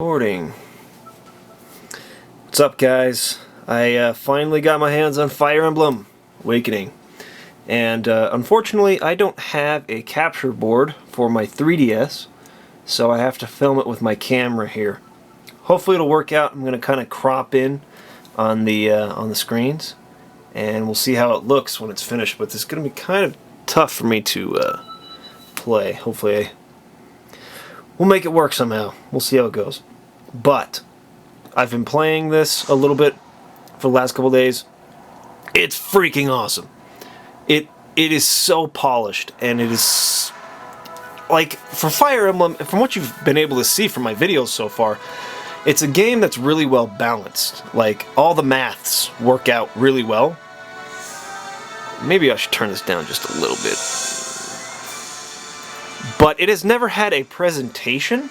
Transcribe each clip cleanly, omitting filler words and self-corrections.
Recording. What's up, guys? I finally got my hands on Fire Emblem Awakening, and unfortunately I don't have a capture board for my 3DS, so I have to film it with my camera here. Hopefully it'll work out. I'm going to kind of crop in on the screens, and we'll see how it looks when it's finished. But it's going to be kind of tough for me to play. Hopefully we'll make it work somehow. We'll see how it goes. But I've been playing this a little bit for the last couple days. It's freaking awesome. It is so polished, and it is like, for Fire Emblem, from what you've been able to see from my videos so far, it's a game that's really well balanced. Like, all the maths work out really well. Maybe I should turn this down just a little bit. But it has never had a presentation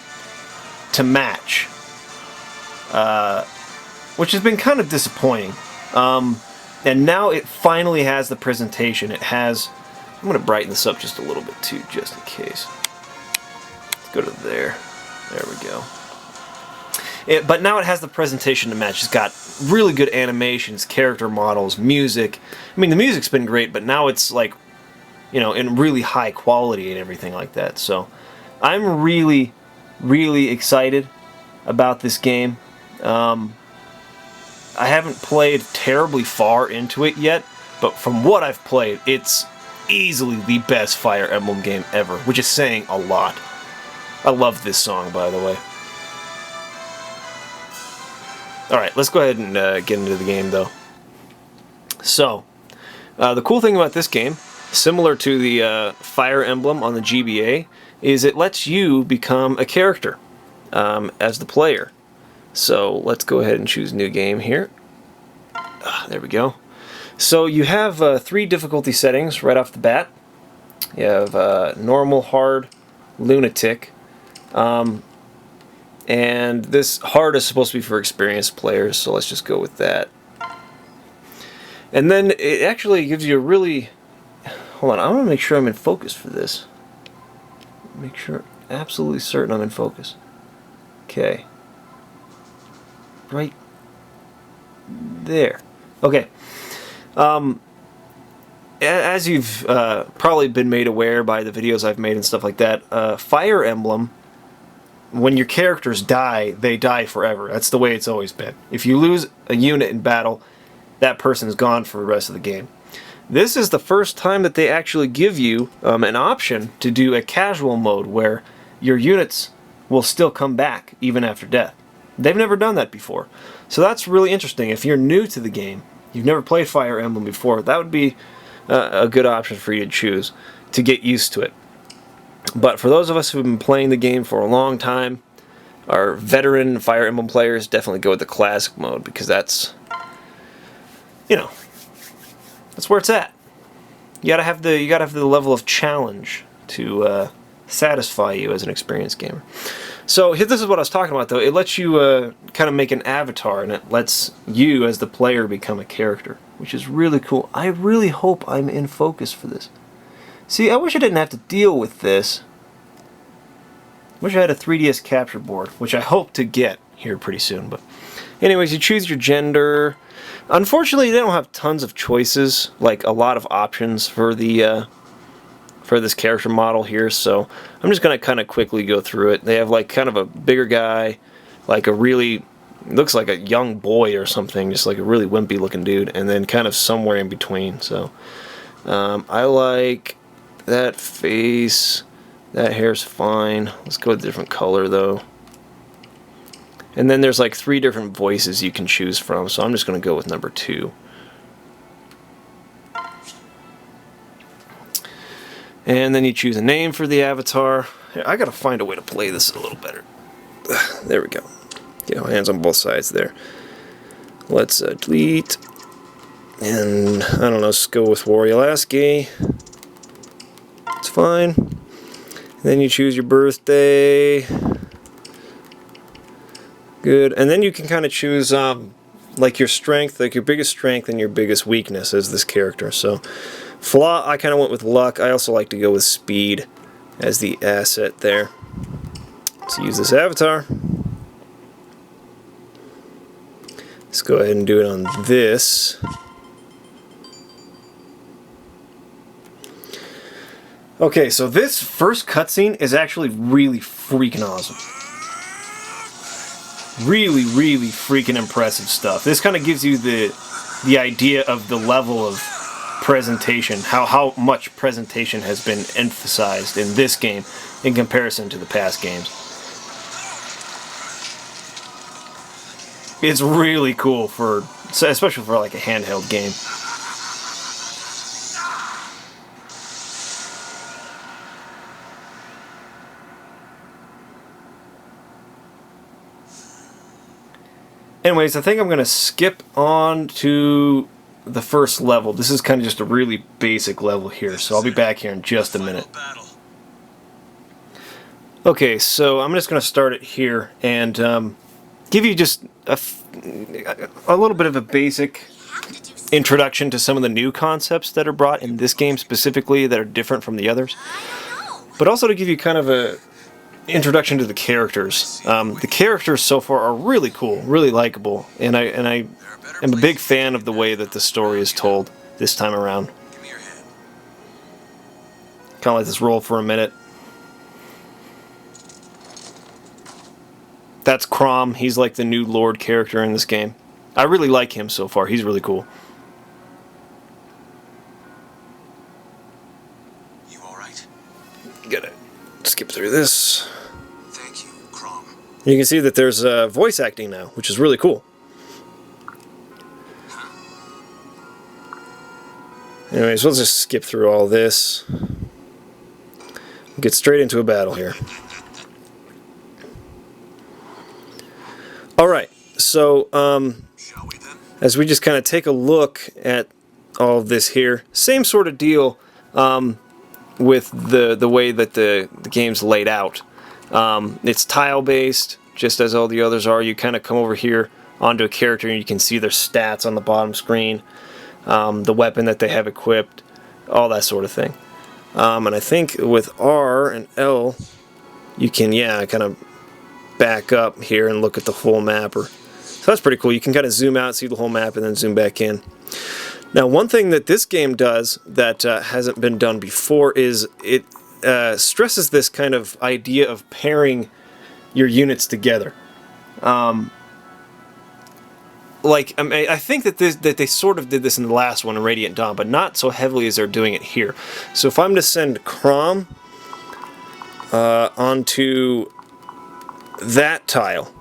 to match, which has been kind of disappointing. And now it finally has the presentation. It has... I'm going to brighten this up just a little bit too, just in case. Let's go to there. There we go. But now it has the presentation to match. It's got really good animations, character models, music. I mean, the music's been great, but now it's like, you know, in really high quality and everything like that. So I'm really, really excited about this game. I haven't played terribly far into it yet, but from what I've played, it's easily the best Fire Emblem game ever, which is saying a lot. I love this song, by the way. Alright, let's go ahead and get into the game, though. So, the cool thing about this game, similar to the Fire Emblem on the GBA, is it lets you become a character as the player. So let's go ahead and choose new game here. There we go. So you have 3 difficulty settings right off the bat. You have normal, hard, lunatic. And this hard is supposed to be for experienced players, so let's just go with that. And then it actually gives you a really... Hold on, I want to make sure I'm in focus for this. Make sure, absolutely certain I'm in focus. Okay. Right there. Okay. As you've probably been made aware by the videos I've made and stuff like that, Fire Emblem, when your characters die, they die forever. That's the way it's always been. If you lose a unit in battle, that person is gone for the rest of the game. This is the first time that they actually give you an option to do a casual mode where your units will still come back even after death. They've never done that before. So that's really interesting. If you're new to the game, you've never played Fire Emblem before, that would be a good option for you to choose to get used to it. But for those of us who've been playing the game for a long time, our veteran Fire Emblem players, definitely go with the classic mode, because that's, you know, that's where it's at. You gotta have the level of challenge to satisfy you as an experienced gamer. So this is what I was talking about, though. It lets you kind of make an avatar, and it lets you as the player become a character, which is really cool. I really hope I'm in focus for this. See, I wish I didn't have to deal with this. Wish I had a 3DS capture board, which I hope to get here pretty soon. But anyways, you choose your gender. Unfortunately, they don't have tons of choices, like a lot of options for the for this character model here, so I'm just going to kind of quickly go through it. They have like kind of a bigger guy, like a really, looks like a young boy or something, just like a really wimpy looking dude, and then kind of somewhere in between. So I like that face, that hair's fine. Let's go with a different color though. And then there's like 3 different voices you can choose from, so I'm just going to go with number 2. And then you choose a name for the avatar. Here, I gotta find a way to play this a little better. There we go. Get my hands on both sides there. Let's delete. And I don't know, let's go with Wariolaski. It's fine. Then you choose your birthday. Good. And then you can kind of choose like your strength, like your biggest strength and your biggest weakness as this character. So flaw, I kind of went with luck. I also like to go with speed as the asset there. Let's use this avatar. Let's go ahead and do it on this. Okay, so this first cutscene is actually really freaking awesome. Really, really freaking impressive stuff. This kind of gives you the idea of the level of presentation, how much presentation has been emphasized in this game in comparison to the past games. It's really cool especially for like a handheld game. Anyways, I think I'm going to skip on to the first level. This is kind of just a really basic level here, so I'll be back here in just a minute. Okay, so I'm just going to start it here and give you just a little bit of a basic introduction to some of the new concepts that are brought in this game specifically that are different from the others, but also to give you kind of a introduction to the characters. The characters so far are really cool, really likable, and I am a big fan of the way that the story is told this time around. Kind of let this roll for a minute. That's Crom. He's like the new Lord character in this game. I really like him so far. He's really cool. You all right? Gotta skip through this. Thank you, Crom. You can see that there's voice acting now, which is really cool. Anyways, we'll just skip through all this. Get straight into a battle here. Alright, so as we just kind of take a look at all of this here, same sort of deal with the way that the game's laid out. It's tile-based, just as all the others are. You kind of come over here onto a character and you can see their stats on the bottom screen, the weapon that they have equipped, all that sort of thing. And I think with R and L, you can, kind of back up here and look at the whole map. So that's pretty cool. You can kind of zoom out, see the whole map, and then zoom back in. Now, one thing that this game does that hasn't been done before is it stresses this kind of idea of pairing your units together. I think that they sort of did this in the last one, in Radiant Dawn, but not so heavily as they're doing it here. So if I'm to send Crom onto that tile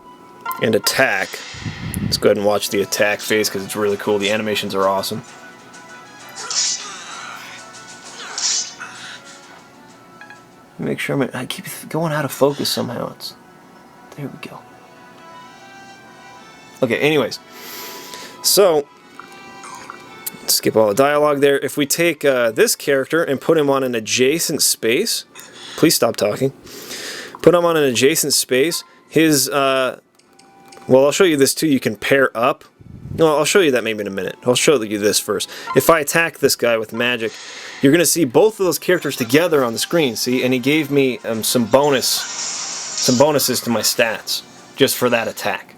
and attack, let's go ahead and watch the attack phase because it's really cool. The animations are awesome. Make sure I keep going out of focus somehow. There we go. Okay, anyways. So, skip all the dialogue there. If we take this character and put him on an adjacent space, please stop talking. Put him on an adjacent space. His, well, I'll show you this too. You can pair up. No, I'll show you that maybe in a minute. I'll show you this first. If I attack this guy with magic, you're going to see both of those characters together on the screen. See, and he gave me some bonuses to my stats just for that attack.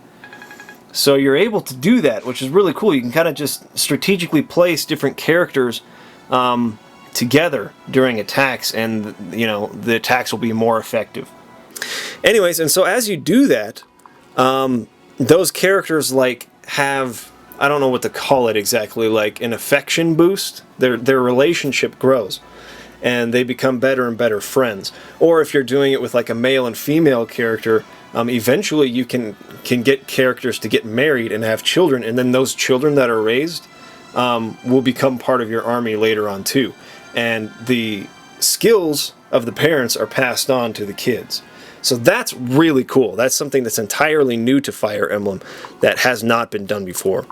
So you're able to do that, which is really cool. You can kind of just strategically place different characters together during attacks, and the attacks will be more effective. Anyways, and so as you do that, those characters have, I don't know what to call it exactly, like an affection boost. Their relationship grows, and they become better and better friends. Or if you're doing it with like a male and female character, eventually you can get characters to get married and have children, and then those children that are raised will become part of your army later on too. And the skills of the parents are passed on to the kids. So that's really cool. That's something that's entirely new to Fire Emblem that has not been done before.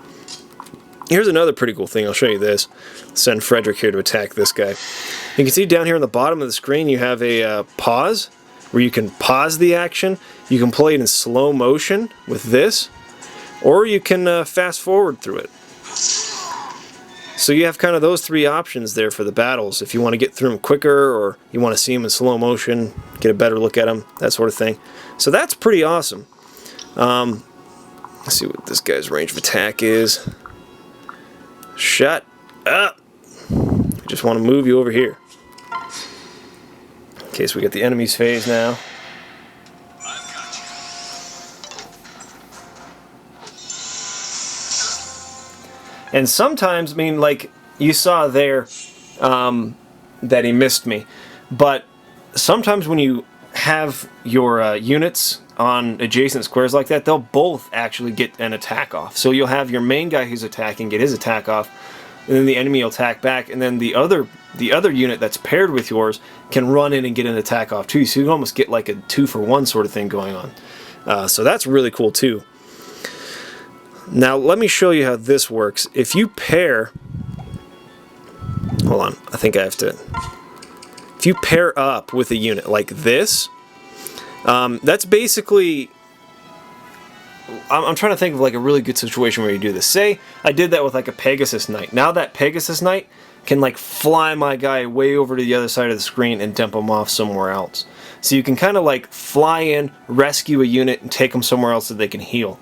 Here's another pretty cool thing. I'll show you this. Send Frederick here to attack this guy. You can see down here on the bottom of the screen you have a pause, where you can pause the action. You can play it in slow motion with this, or you can fast forward through it. So you have kind of those three options there for the battles. If you want to get through them quicker, or you want to see them in slow motion, get a better look at them, that sort of thing. So that's pretty awesome. Let's see what this guy's range of attack is. Shut up! I just want to move you over here. Okay, so we got the enemy's phase now. I've got you. And sometimes, I mean, like you saw there, that he missed me. But sometimes when you have your units on adjacent squares like that, they'll both actually get an attack off. So you'll have your main guy who's attacking get his attack off, and then the enemy will attack back, and then the other unit that's paired with yours can run in and get an attack off too. So you can almost get like a 2-for-1 sort of thing going on. So that's really cool too. Now let me show you how this works. If you pair, hold on, I think I have to. If you pair up with a unit like this, that's basically, I'm trying to think of like a really good situation where you do this. Say I did that with like a Pegasus Knight. Now that Pegasus Knight can like fly my guy way over to the other side of the screen and dump him off somewhere else. So you can kind of like fly in, rescue a unit, and take them somewhere else that they can heal.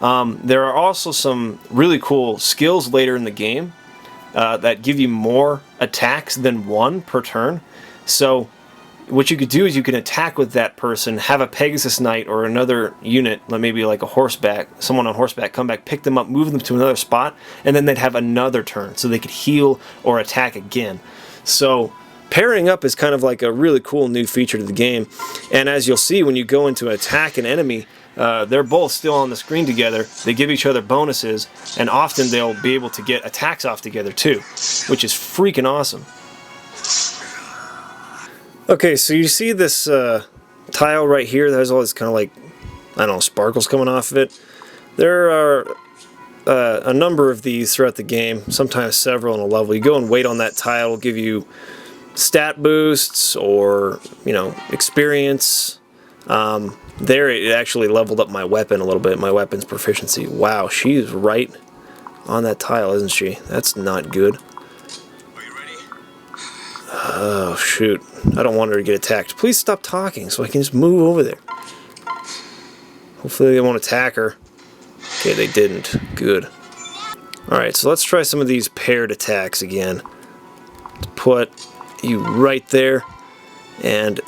There are also some really cool skills later in the game that give you more attacks than one per turn. So what you could do is you can attack with that person, have a Pegasus Knight or another unit, maybe like a horseback, someone on horseback, come back, pick them up, move them to another spot, and then they'd have another turn, so they could heal or attack again. So pairing up is kind of like a really cool new feature to the game, and as you'll see when you go into attack an enemy, they're both still on the screen together, they give each other bonuses, and often they'll be able to get attacks off together too, which is freaking awesome. Okay, so you see this tile right here that has all this kind of like, I don't know, sparkles coming off of it. There are a number of these throughout the game, sometimes several in a level. You go and wait on that tile, it'll give you stat boosts or, you know, experience. There it actually leveled up my weapon a little bit, my weapon's proficiency. Wow, she's right on that tile, isn't she? That's not good. Oh, shoot. I don't want her to get attacked. Please stop talking so I can just move over there. Hopefully they won't attack her. Okay, they didn't. Good. Alright, so let's try some of these paired attacks again. Let's put you right there. And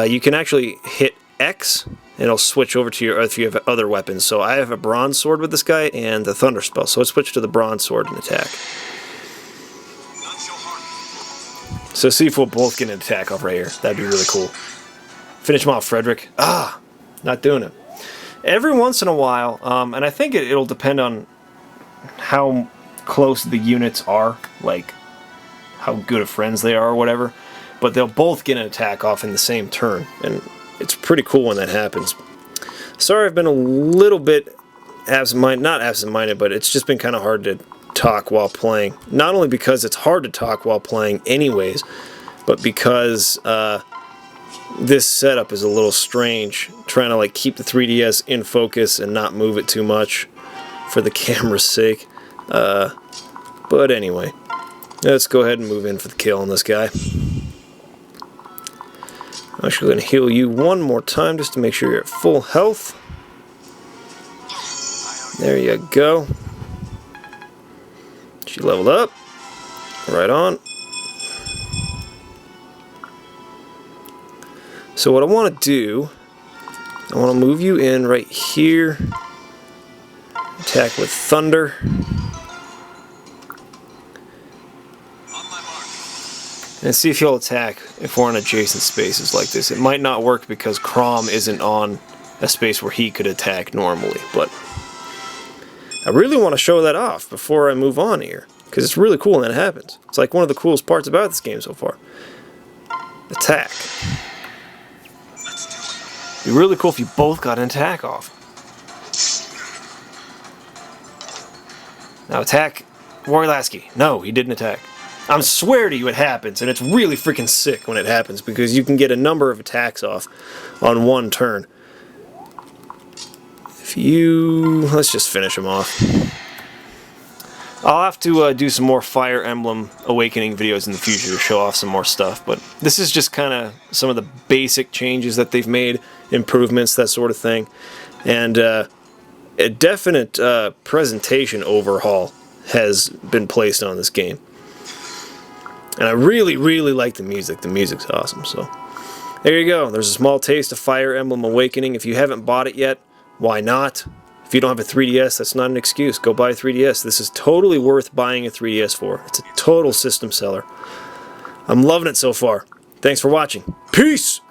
you can actually hit X, and it'll switch over to your, if you have other weapons. So I have a bronze sword with this guy and the thunder spell. So let's switch to the bronze sword and attack. So see if we'll both get an attack off right here. That'd be really cool. Finish him off, Frederick. Ah, not doing it. Every once in a while, and I think it'll depend on how close the units are, like how good of friends they are or whatever, but they'll both get an attack off in the same turn, and it's pretty cool when that happens. Sorry I've been a little bit absent-minded, not absent-minded, but it's just been kind of hard to talk while playing. Not only because it's hard to talk while playing anyways, but because this setup is a little strange, trying to like keep the 3DS in focus and not move it too much for the camera's sake. But anyway, let's go ahead and move in for the kill on this guy. I'm actually going to heal you one more time just to make sure you're at full health. There you go. She leveled up. Right on. So what I want to do, I want to move you in right here. Attack with thunder. And see if he'll attack if we're on adjacent spaces like this. It might not work because Crom isn't on a space where he could attack normally, but I really want to show that off before I move on here, because it's really cool when that happens. It's like one of the coolest parts about this game so far. Attack. It'd be really cool if you both got an attack off. Now attack Warrior Lasky. No, he didn't attack. I swear to you it happens, and it's really freaking sick when it happens, because you can get a number of attacks off on one turn. If you... let's just finish him off. I'll have to do some more Fire Emblem Awakening videos in the future to show off some more stuff, but this is just kind of some of the basic changes that they've made, improvements, that sort of thing. And a definite presentation overhaul has been placed on this game. And I really, really like the music. The music's awesome. So there you go. There's a small taste of Fire Emblem Awakening. If you haven't bought it yet, why not? If you don't have a 3DS, that's not an excuse. Go buy a 3DS. This is totally worth buying a 3DS for. It's a total system seller. I'm loving it so far. Thanks for watching. Peace!